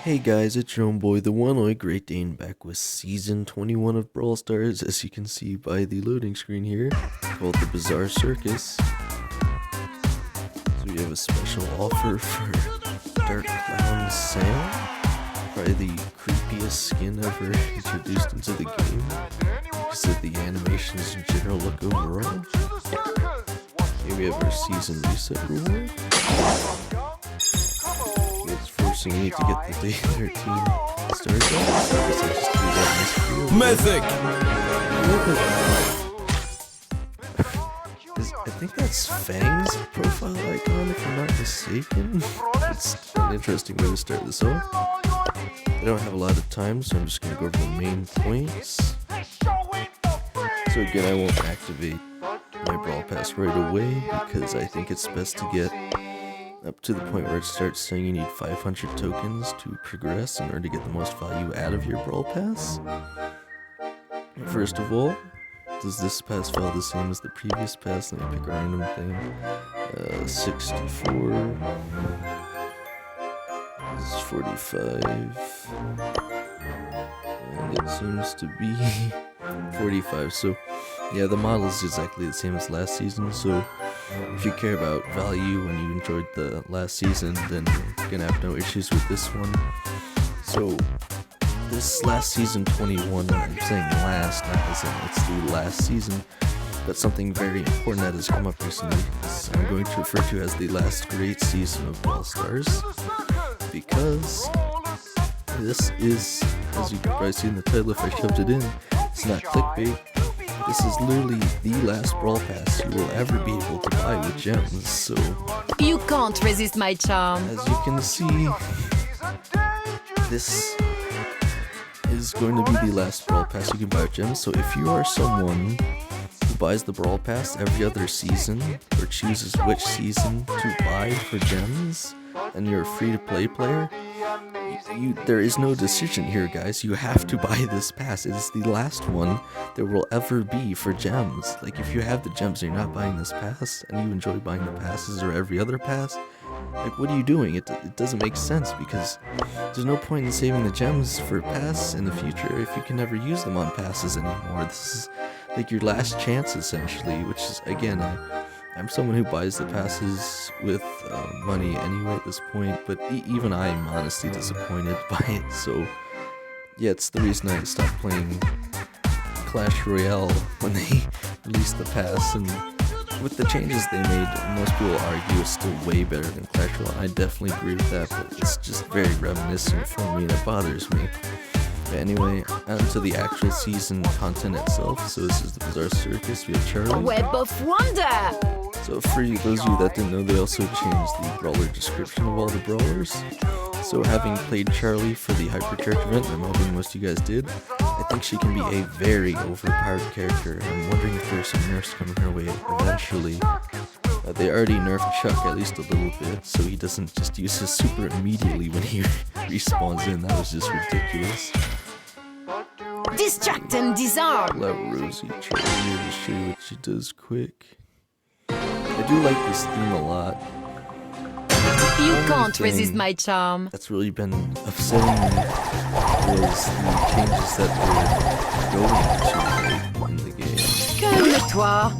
Hey guys, it's your own boy, the one-eyed Great Dane, back with Season 21 of Brawl Stars, as you can see by the loading screen here, called the Bizarre Circus. So we have a special offer for Dark Clown Sam, probably the creepiest skin ever introduced into the game, because of the animations and general look overall. Here we have our Season Reset reward. So you need to get the day 13 started. So I guess I'll just do that in this field. Mythic! I think that's Fang's profile icon, if I'm not mistaken. It's an interesting way to start this off. I don't have a lot of time, so I'm just going to go over the main points. So again, I won't activate my Brawl Pass right away, because I think it's best to get up to the point where it starts saying you need 500 tokens to progress in order to get the most value out of your Brawl Pass. First of all, does this pass file the same as the previous pass? Let me pick a random thing. 64. This is 45. And it seems to be 45. So, yeah, the model is exactly the same as last season, so if you care about value and you enjoyed the last season, then you're gonna have no issues with this one. So, this last season 21, I'm saying last, not as in it's the last season, but something very important that has come up recently is I'm going to refer to as the last great season of Brawl Stars, because this is, as you can probably see in the title if I shoved it in, it's not clickbait. This is literally the last Brawl Pass you will ever be able to buy with gems, so you can't resist my charm. As you can see, this is going to be the last Brawl Pass you can buy with gems, so if you are someone who buys the Brawl Pass every other season, or chooses which season to buy for gems, and you're a free-to-play player, there is no decision here, guys. You have to buy this pass. It is the last one there will ever be for gems. Like, if you have the gems and you're not buying this pass, and you enjoy buying the passes or every other pass, like, what are you doing? It doesn't make sense, because there's no point in saving the gems for pass in the future if you can never use them on passes anymore. This is like your last chance, essentially, which is, again, I'm someone who buys the passes with money anyway at this point, but even I am honestly disappointed by it, so yeah, it's the reason I stopped playing Clash Royale when they released the pass, and with the changes they made, most people argue it's still way better than Clash Royale, and I definitely agree with that, but it's just very reminiscent for me, and it bothers me. But anyway, on to the actual season content itself. So this is the Bizarre Circus. We have Charlie. A web of wonder! So for those of you that didn't know, they also changed the brawler description of all the brawlers. So having played Charlie for the Hypercharge event, I'm hoping most of you guys did, I think she can be a very overpowered character. I'm wondering if there's some nerfs coming her way eventually. They already nerfed Chuck at least a little bit, so he doesn't just use his super immediately when he respawns in. That was just ridiculous. Distract and disarm! Let Rosie try to show you what she does quick. I do like this theme a lot. You can't resist my charm. That's really been upsetting me was the changes that they're going to in the game. Calme-toi!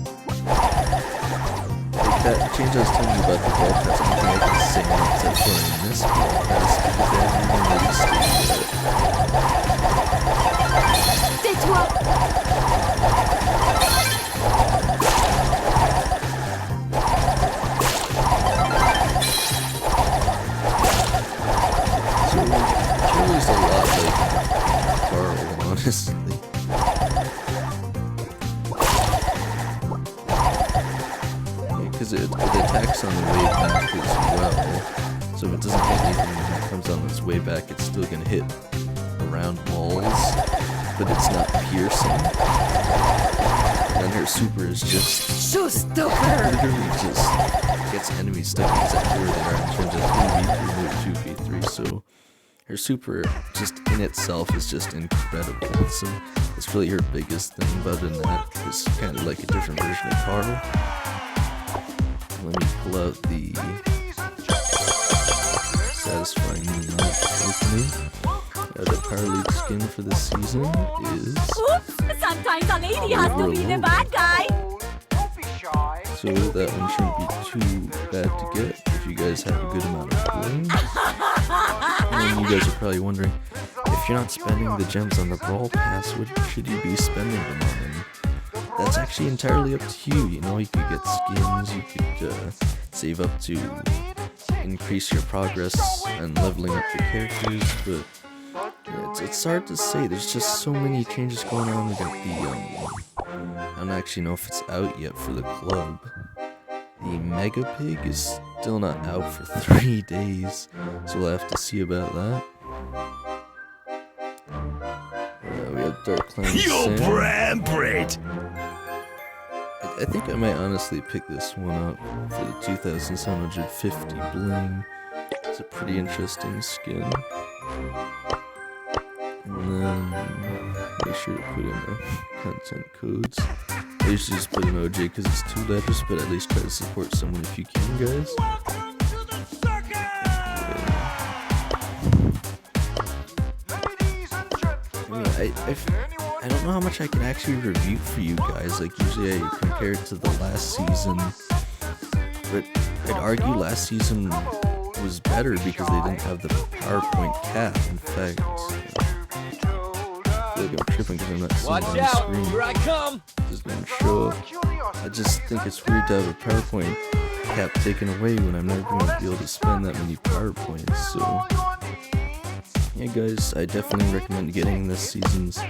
Like that change I was telling you about the Brawl Pass, I don't think I can say except for in this Brawl Pass, because they haven't even released it yet. Tais-toi! So, Charlie's a lot like Carl, honestly. Because it attacks on the way back as well, so if it doesn't hit anything when it comes on its way back, it's still going to hit around walls, but it's not piercing. And then her super is just Showstopper! literally just gets enemies stuck exactly where they are in terms of 3v3 or 2v3, so her super just in itself is just incredible. So that's really her biggest thing, but other than that, it's kind of like a different version of Carl. Let me pull out the satisfying opening. season. The Power League skin for this season is Oops! Sometimes a lady has to be the bad guy. so that one shouldn't be too bad to get if you guys have a good amount of coins. And you guys are probably wondering, if you're not spending the gems on the Brawl Pass, what should you be spending them on? And that's actually entirely up to you. You know, you could get skins, you could save up to increase your progress and leveling up the characters, but it's hard to say. There's just so many changes going on. We got the I don't actually know if it's out yet for the club. The Mega Pig is still not out for 3 days, so we'll have to see about that. We have Dark Clan Sam. I think I might honestly pick this one up for the 2,750 bling. It's a pretty interesting skin. And then make sure to put in the content codes. I usually just put an OJ because it's 2 letters, but at least try to support someone if you can, guys. I don't know how much I can actually review for you guys. Like, usually I compare it to the last season, but I'd argue last season was better because they didn't have the PowerPoint cap. In fact, I feel like I'm tripping because I'm not seeing it on the screen. Here I come! It doesn't show up. I just think it's weird to have a PowerPoint cap taken away when I'm never going to be able to spend that many PowerPoints. So, yeah, guys, I definitely recommend getting this season's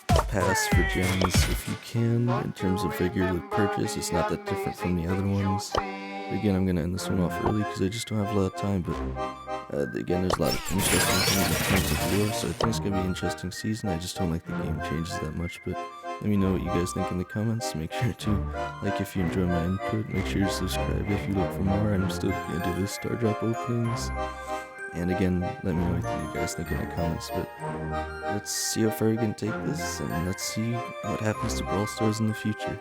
pass for gems if you can. In terms of regular purchase, it's not that different from the other ones. Again, I'm going to end this one off early because I just don't have a lot of time, but again, there's a lot of interesting things in terms of lore, so I think it's going to be an interesting season. I just don't like the game changes that much, but let me know what you guys think in the comments. Make sure to like if you enjoy my input. Make sure to subscribe if you look for more. I'm still going to do the star drop openings. And again, let me know what you guys think in the comments, but let's see how far we can take this, and let's see what happens to Brawl Stars in the future.